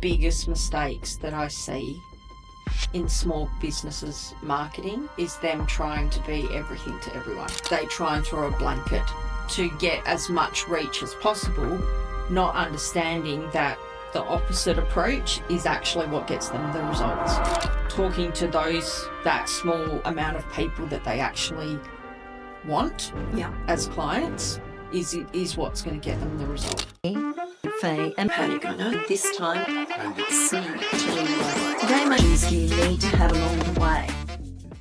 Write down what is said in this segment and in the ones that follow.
biggest mistakes that I see in small businesses marketing is them trying to be everything to everyone. They try and throw a blanket to get as much reach as possible, not understanding that the opposite approach is actually what gets them the results. Talking to that small amount of people that they actually want as clients is what's going to get them the result. Faye and Panic. I know this time C very much as you need to have along the way.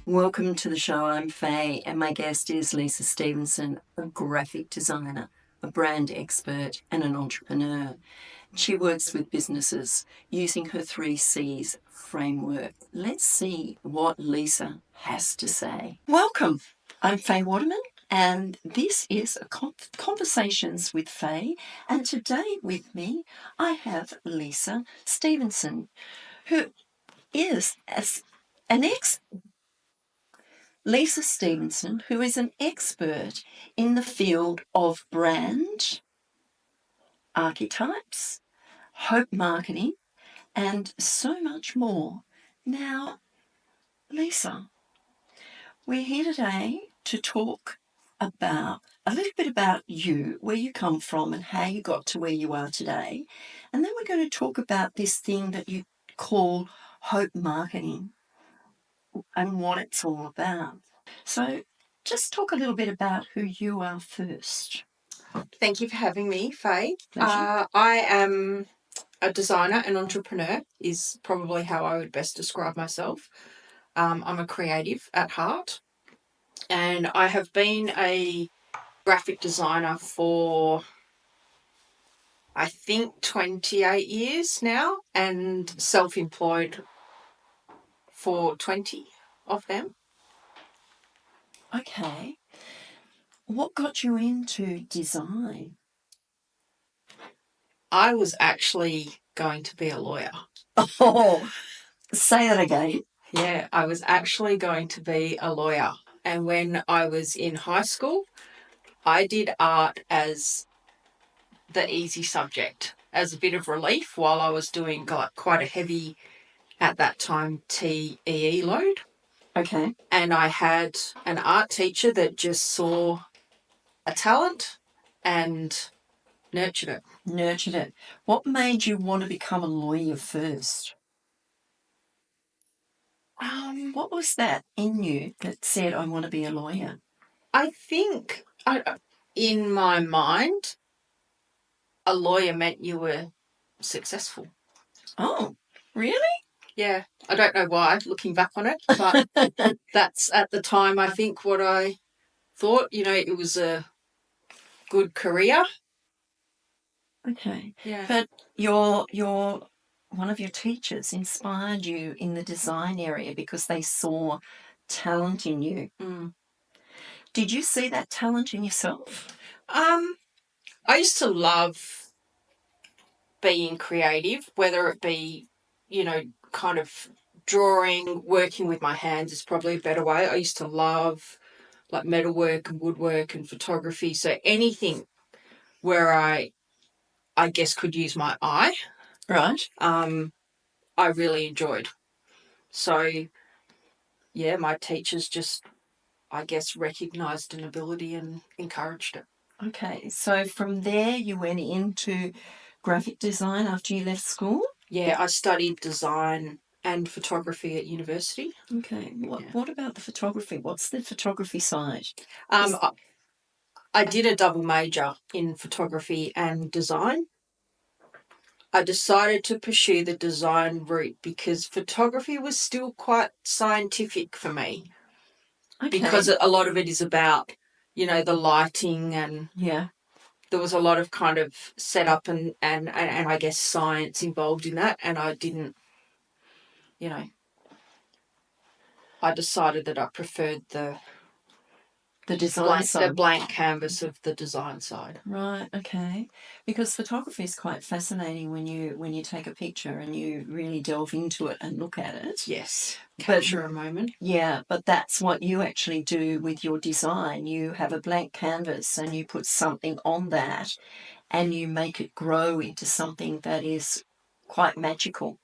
Welcome to the show. I'm Faye and my guest is Lisa Stephenson, a graphic designer, a brand expert and an entrepreneur. She works with businesses using her 3 C's framework. Let's see what Lisa has to say. Welcome. I'm Faye Waterman and this is a Conversations with Faye. And today with me I have Lisa Stephenson, who is Lisa Stephenson, who is an expert in the field of brand, archetypes, hope marketing, and so much more. Now, Lisa, we're here today to talk about a little bit about you, where you come from and how you got to where you are today. And then we're going to talk about this thing that you call hope marketing and what it's all about. So just talk a little bit about who you are first. Thank you for having me, Faye. Pleasure. I am a designer and entrepreneur is probably how I would best describe myself. I'm a creative at heart, and I have been a graphic designer for, I think, 28 years now, and self-employed for 20 of them. Okay. What got you into design? I was actually going to be a lawyer. Oh, say that again. Yeah, I was actually going to be a lawyer. And when I was in high school, I did art as the easy subject, as a bit of relief while I was doing quite a heavy, at that time, TEE load. Okay. And I had an art teacher that just saw a talent and nurtured it. Nurtured it. What made you want to become a lawyer first? What was that in you that said, I want to be a lawyer? I think in my mind, a lawyer meant you were successful. Oh, really? Yeah. I don't know why, looking back on it, but that's at the time, I think, what I thought. You know, it was a good career. Okay. Yeah. But your one of your teachers inspired you in the design area because they saw talent in you. Mm. Did you see that talent in yourself? I used to love being creative, whether it be, you know, kind of drawing, working with my hands is probably a better way. I used to love like metalwork and woodwork and photography. So anything where I guess could use my eye. Right. I really enjoyed. So yeah, my teachers just, I guess, recognised an ability and encouraged it. Okay. So from there you went into graphic design after you left school? Yeah, I studied design and photography at university. Okay. What about the photography? What's the photography side? I did a double major in photography and design. I decided to pursue the design route because photography was still quite scientific for me. Okay. Because a lot of it is about, you know, the lighting, and there was a lot of kind of setup and I guess science involved in that, and I didn't, you know, I decided that I preferred the design side. The blank canvas of the design side. Right, okay. Because photography is quite fascinating when you take a picture and you really delve into it and look at it. Yes. Capture a moment. Yeah, but that's what you actually do with your design. You have a blank canvas and you put something on that and you make it grow into something that is quite magical.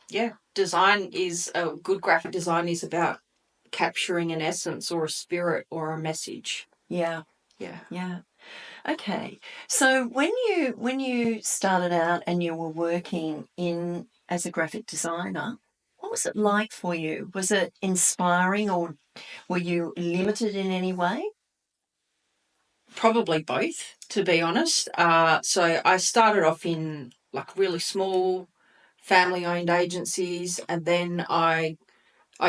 Yeah. A good graphic design is about capturing an essence or a spirit or a message. Yeah. Yeah. Yeah. Okay. So when you started out and you were working in as a graphic designer, what was it like for you? Was it inspiring or were you limited in any way? Probably both, to be honest. So I started off in like really small family-owned agencies, and then I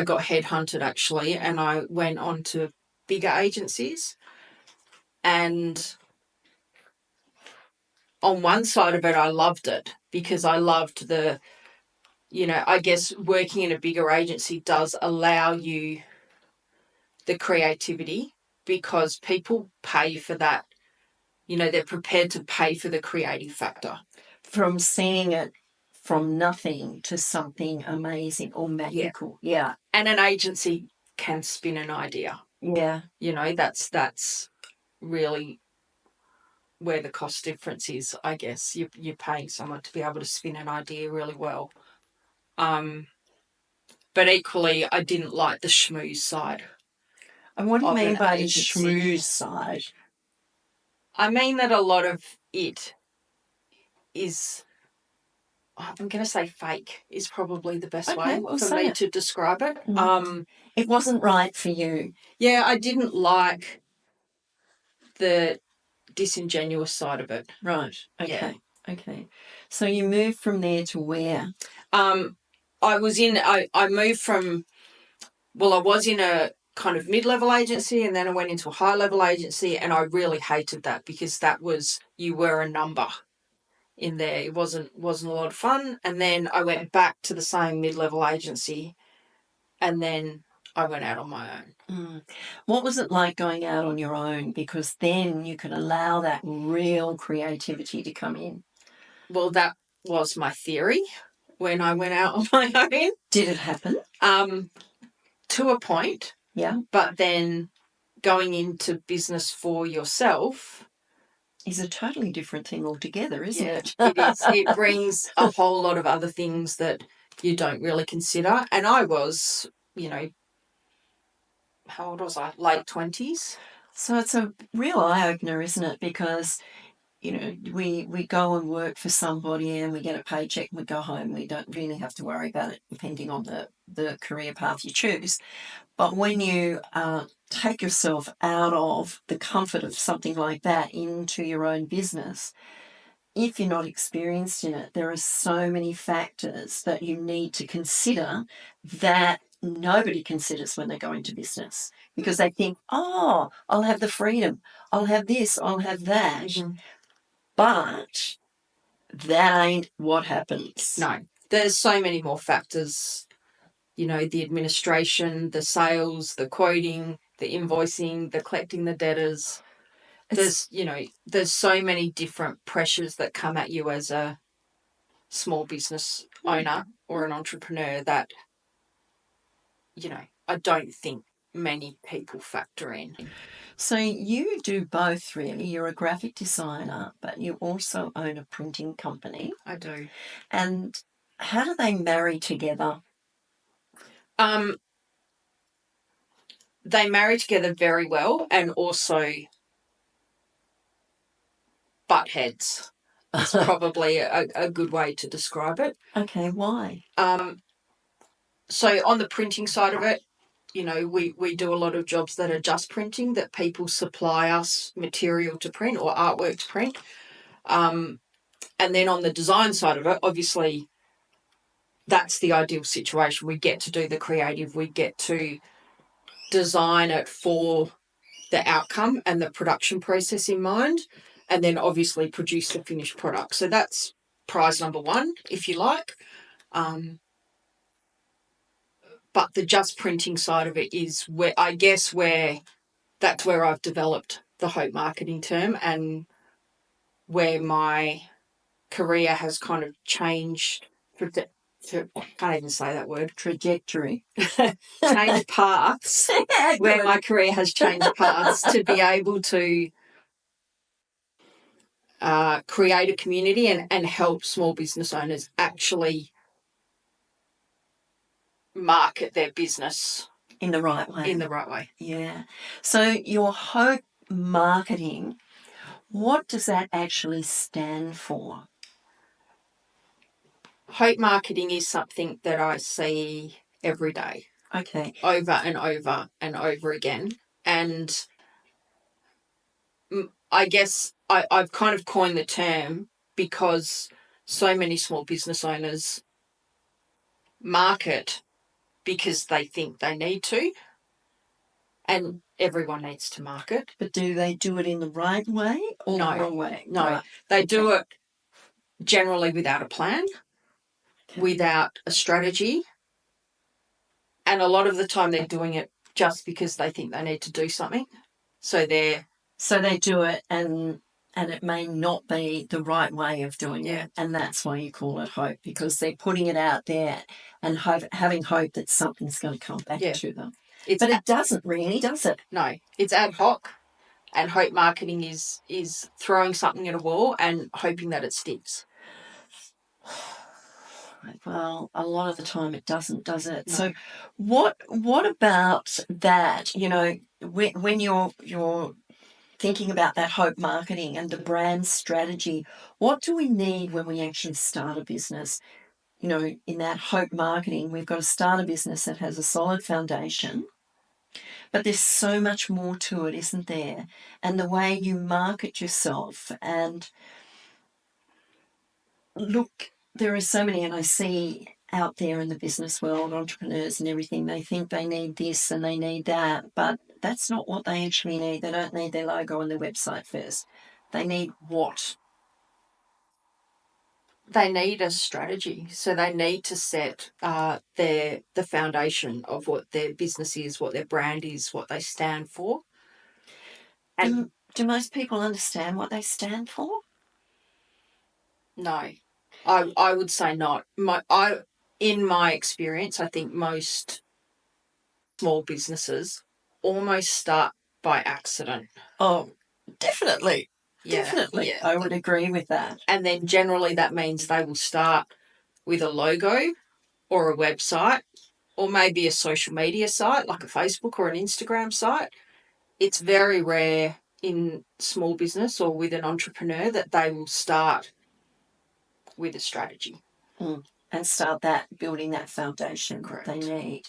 got headhunted actually, and I went on to bigger agencies. And on one side of it, I loved it because I loved I guess working in a bigger agency does allow you the creativity because people pay for that. They're prepared to pay for the creative factor. From seeing it from nothing to something amazing or magical. Yeah. And an agency can spin an idea. Yeah. That's really where the cost difference is, I guess. You're paying someone to be able to spin an idea really well. But equally, I didn't like the schmooze side. And what do you mean by the schmooze side? I mean that a lot of it is, I'm going to say fake is probably the best way for me to describe it. It wasn't right for you. Yeah, I didn't like the disingenuous side of it. Right. Okay. Yeah. Okay. So you moved from there to where? I was in a kind of mid-level agency, and then I went into a high-level agency, and I really hated that because you were a number in there. It wasn't a lot of fun. And then I went back to the same mid-level agency, and then I went out on my own. What was it like going out on your own? Because then you could allow that real creativity to come in. Well, that was my theory when I went out on my own. Did it happen? To a point. Yeah. But then going into business for yourself is a totally different thing altogether, isn't it? It is. It brings a whole lot of other things that you don't really consider. And I was, how old was I? Late 20s. So it's a real eye-opener, isn't it? Because, we go and work for somebody and we get a paycheck and we go home. We don't really have to worry about it depending on the career path you choose. But when you take yourself out of the comfort of something like that into your own business, if you're not experienced in it, there are so many factors that you need to consider that nobody considers when they go into business because they think, I'll have the freedom, I'll have this, I'll have that. Mm-hmm. But that ain't what happens. No, there's so many more factors. The administration, the sales, the quoting, the invoicing, the collecting the debtors. There's so many different pressures that come at you as a small business owner or an entrepreneur that, I don't think many people factor in. So you do both, really. You're a graphic designer, but you also own a printing company. I do. And how do they marry together? They marry together very well, and also butt heads is probably a good way to describe it. Okay, why? So on the printing side of it, we do a lot of jobs that are just printing, that people supply us material to print or artwork to print. And then on the design side of it, obviously, that's the ideal situation. We get to do the creative. We get to design it for the outcome and the production process in mind, and then obviously produce the finished product. So that's prize number one, if you like. But the just printing side of it is where that's where I've developed the Hope marketing term and where my career has kind of changed. I can't even say that word. Trajectory. Changed paths. Where my career has changed paths to be able to create a community and help small business owners actually market their business in the right way. In the right way. Yeah. So your hope marketing, what does that actually stand for? Hope marketing is something that I see every day. Okay. Over and over and over again. And I guess I've kind of coined the term because so many small business owners market because they think they need to, and everyone needs to market. But do they do it in the right way or the wrong way? No, right. They do it generally without a plan, without a strategy, and a lot of the time they're doing it just because they think they need to do something. So they do it and it may not be the right way of doing it. And that's why you call it hope, because they're putting it out there and having hope that something's going to come back to them. But it doesn't really, does it? No, it's ad hoc. And hope marketing is throwing something at a wall and hoping that it sticks. Well, a lot of the time it doesn't, does it? No. So what about that, you know, when you're thinking about that hope marketing and the brand strategy, what do we need when we actually start a business? You know, in that hope marketing, we've got to start a business that has a solid foundation, but there's so much more to it, isn't there? And the way you market yourself. And look, there are so many, and I see out there in the business world, entrepreneurs and everything, they think they need this and they need that, but that's not what they actually need. They don't need their logo on their website first. They need what? They need a strategy. So they need to set the foundation of what their business is, what their brand is, what they stand for. And do most people understand what they stand for? No, I would say not. In my experience, I think most small businesses almost start by accident. Oh, definitely. Yeah, definitely. Yeah. I would agree with that. And then generally that means they will start with a logo or a website or maybe a social media site like a Facebook or an Instagram site. It's very rare in small business or with an entrepreneur that they will start with a strategy. And start building that foundation that they need.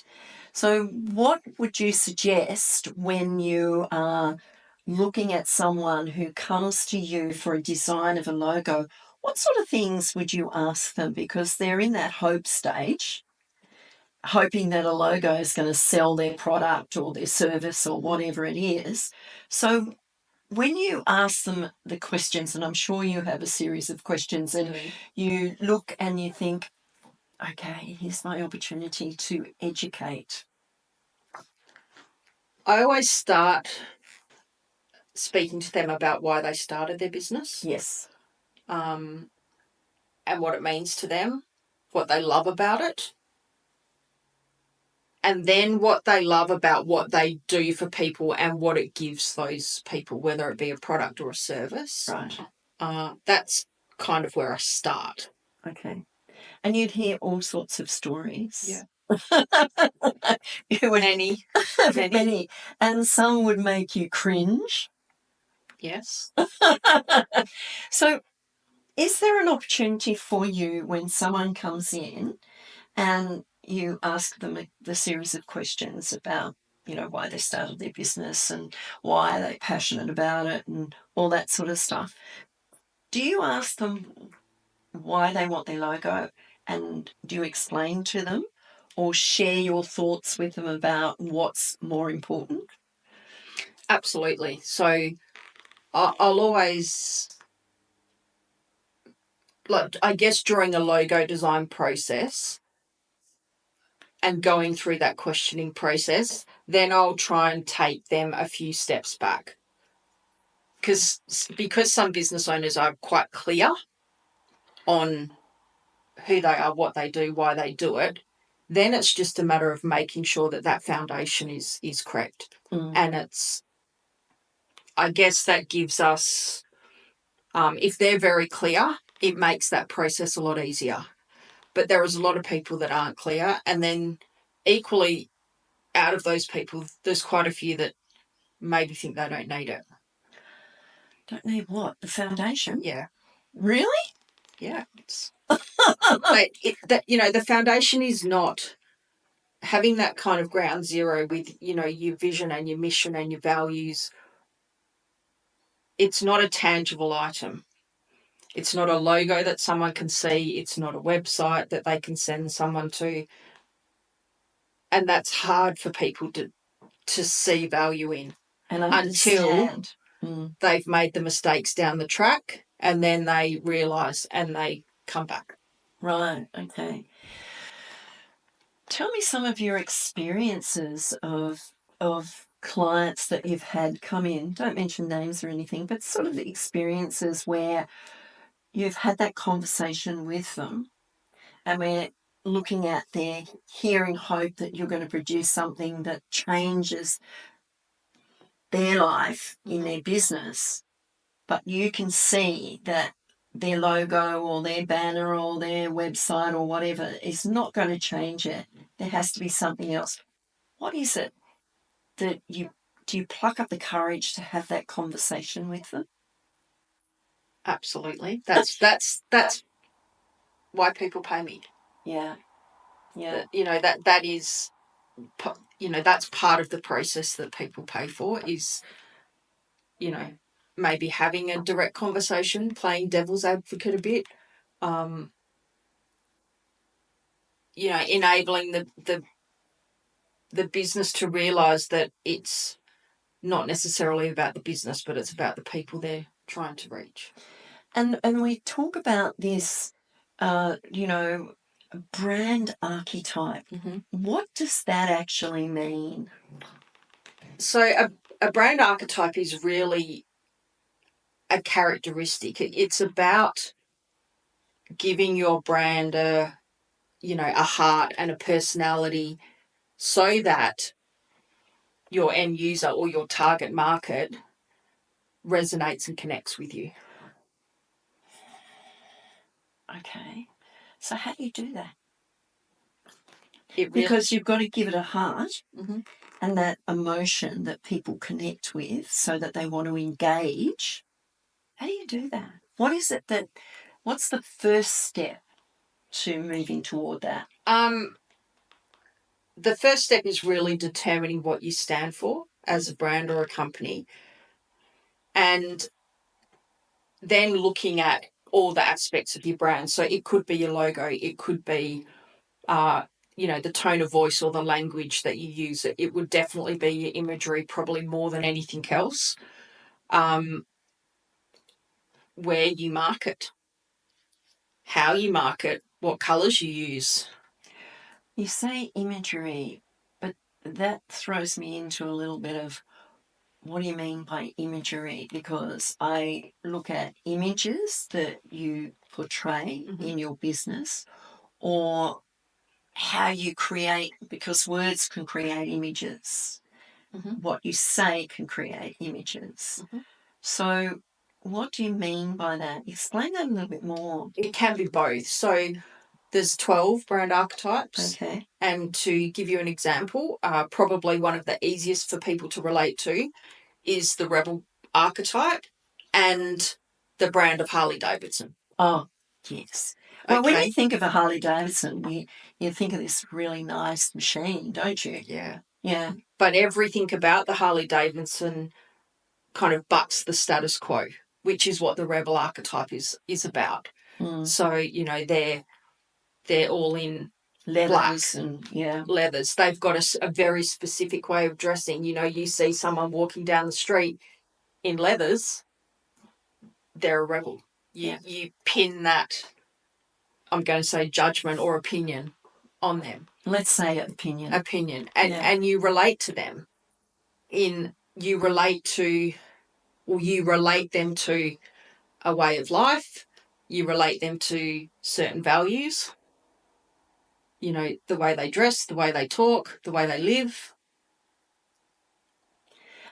So what would you suggest when you are looking at someone who comes to you for a design of a logo? What sort of things would you ask them? Because they're in that hope stage, hoping that a logo is going to sell their product or their service or whatever it is. So when you ask them the questions, and I'm sure you have a series of questions, and you look and you think, okay, here's my opportunity to educate. I always start speaking to them about why they started their business. Yes. And what it means to them, what they love about it, and then what they love about what they do for people and what it gives those people, whether it be a product or a service. Right. That's kind of where I start. Okay. And you'd hear all sorts of stories. Yeah. Many. Many. And some would make you cringe. Yes. So is there an opportunity for you when someone comes in and you ask them the series of questions about, you know, why they started their business and why they're passionate about it and all that sort of stuff? Do you ask them why they want their logo, and do you explain to them or share your thoughts with them about what's more important? Absolutely. So I'll always, like, I guess during a logo design process and going through that questioning process, then I'll try and take them a few steps back. Because some business owners are quite clear on who they are, what they do, why they do it, then it's just a matter of making sure that foundation is correct. And I guess that gives us If they're very clear, it makes that process a lot easier. But there is a lot of people that aren't clear, and then equally out of those people, there's quite a few that maybe think they don't need it. Don't need what? The foundation? Yeah. Really? Yeah. The foundation is not having that kind of ground zero with, your vision and your mission and your values. It's not a tangible item. It's not a logo that someone can see. It's not a website that they can send someone to. And that's hard for people to see value in and understand. Until they've made the mistakes down the track, and then they realise and they come back. Right, okay. Tell me some of your experiences of clients that you've had come in. Don't mention names or anything, but sort of the experiences where you've had that conversation with them and we're looking at their hearing hope that you're going to produce something that changes their life in their business, but you can see that their logo or their banner or their website or whatever is not going to change it. There has to be something else. What is it that you pluck up the courage to have that conversation with them? Absolutely. That's why people pay me. Yeah. Yeah. That is, that's part of the process that people pay for is, maybe having a direct conversation, playing devil's advocate a bit, enabling the business to realise that it's not necessarily about the business, but it's about the people they're trying to reach. And we talk about this, brand archetype. Mm-hmm. What does that actually mean? So a brand archetype is really a characteristic. It's about giving your brand a heart and a personality so that your end user or your target market resonates and connects with you. Okay. So how do you do that? Because you've got to give it a heart, mm-hmm. and that emotion that people connect with so that they want to engage. How do you do that? What's the first step to moving toward that? The first step is really determining what you stand for as a brand or a company, and then looking at all the aspects of your brand. So it could be your logo, it could be the tone of voice or the language that you use. It would definitely be your imagery, probably more than anything else. Where you market, how you market, what colours you use. You say imagery, but that throws me into a little bit of what do you mean by imagery? Because I look at images that you portray Mm-hmm. in your business, or how you create, because words can create images. Mm-hmm. What you say can create images. Mm-hmm. So what do you mean by that? Explain that a little bit more. It can be both. So there's 12 brand archetypes. Okay. And to give you an example, probably one of the easiest for people to relate to is the rebel archetype and the brand of Harley Davidson. Oh, yes. Well, when you think of a Harley Davidson, you think of this really nice machine, don't you? Yeah. Yeah. But everything about the Harley Davidson kind of bucks the status quo, which is what the rebel archetype is about. Mm. So, they're all in leathers black. and leathers. They've got a very specific way of dressing. You see someone walking down the street in leathers, they're a rebel. You pin that, I'm going to say, judgment or opinion on them. Let's say opinion. And you relate to them. You relate them to a way of life. You relate them to certain values. The way they dress, the way they talk, the way they live.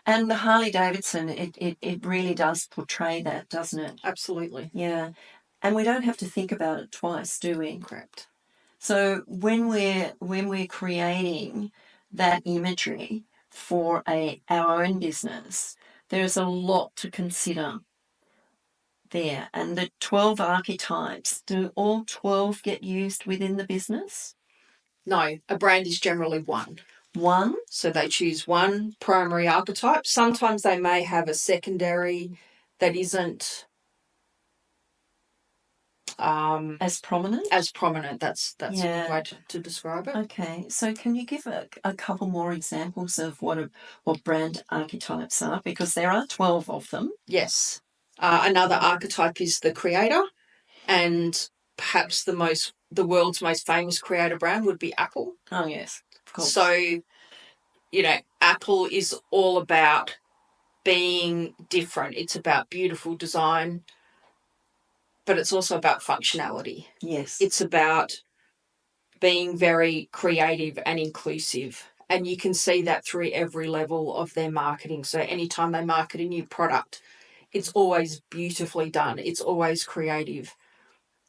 And the Harley Davidson, it really does portray that, doesn't it? Absolutely. Yeah. And we don't have to think about it twice, do we? Correct. So when we're creating that imagery for our own business, there's a lot to consider there. And the 12 archetypes, do all 12 get used within the business? No, a brand is generally one. One? So they choose one primary archetype. Sometimes they may have a secondary that isn't as prominent? As prominent, that's a good way to describe it. Okay, so can you give a couple more examples of what brand archetypes are? Because there are 12 of them. Yes. Another archetype is the creator, and perhaps the world's most famous creator brand would be Apple. Oh, yes, of course. So, Apple is all about being different. It's about beautiful design, but it's also about functionality. Yes. It's about being very creative and inclusive. And you can see that through every level of their marketing. So anytime they market a new product, it's always beautifully done. It's always creative.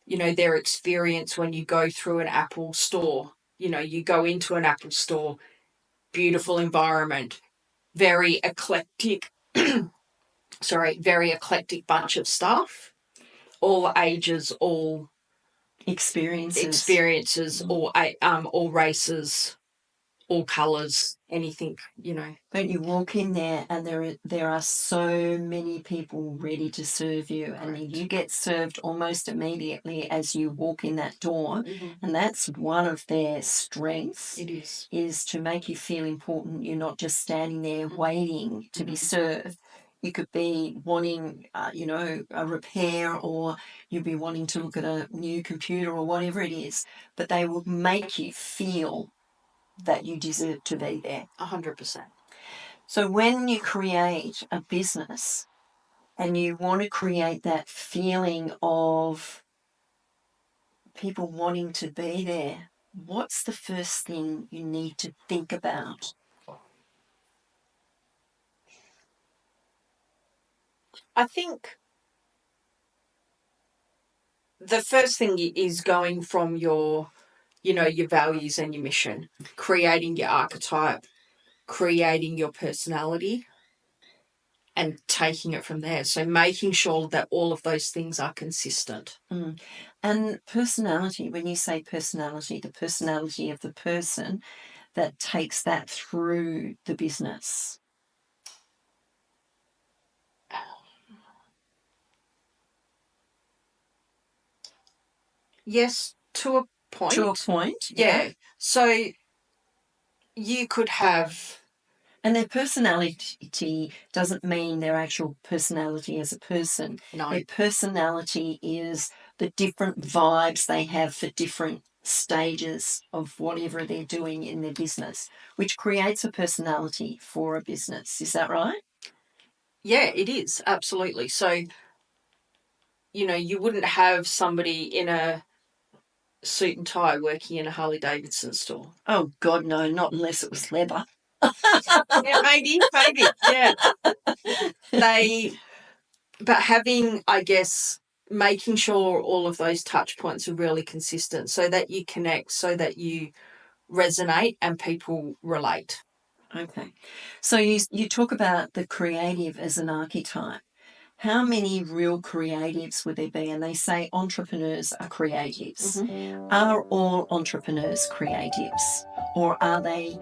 Their experience when you go through an Apple store, you go into an Apple store, beautiful environment, very eclectic, very eclectic bunch of staff, all ages, all experiences, all races, all colours, anything, But you walk in there and there are so many people ready to serve you. Correct. And you get served almost immediately as you walk in that door. Mm-hmm. And that's one of their strengths. It is. Is to make you feel important. You're not just standing there waiting to be served. You could be wanting, a repair, or you'd be wanting to look at a new computer or whatever it is. But they will make you feel that you deserve to be there. 100%. So when you create a business and you want to create that feeling of people wanting to be there, what's the first thing you need to think about? I think the first thing is going from your values and your mission, creating your archetype, creating your personality, and taking it from there. So making sure that all of those things are consistent. And personality, when you say personality, the personality of the person that takes that through the business. Yes, to a point. To a point, yeah. So you could have... And their personality doesn't mean their actual personality as a person. No. Their personality is the different vibes they have for different stages of whatever they're doing in their business, which creates a personality for a business. Is that right? Yeah, it is. Absolutely. So, you wouldn't have somebody in a suit and tie working in a Harley Davidson store. Oh, God, no, not unless it was leather. Yeah, maybe, yeah. But having, I guess, making sure all of those touch points are really consistent so that you connect, so that you resonate and people relate. Okay. So you talk about the creative as an archetype. How many real creatives would there be? And they say entrepreneurs are creatives. Mm-hmm. Are all entrepreneurs creatives? Or are they...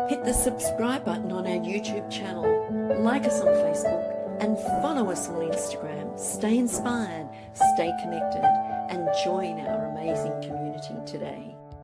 Hit the subscribe button on our YouTube channel, like us on Facebook, and follow us on Instagram. Stay inspired, stay connected, and join our amazing community today.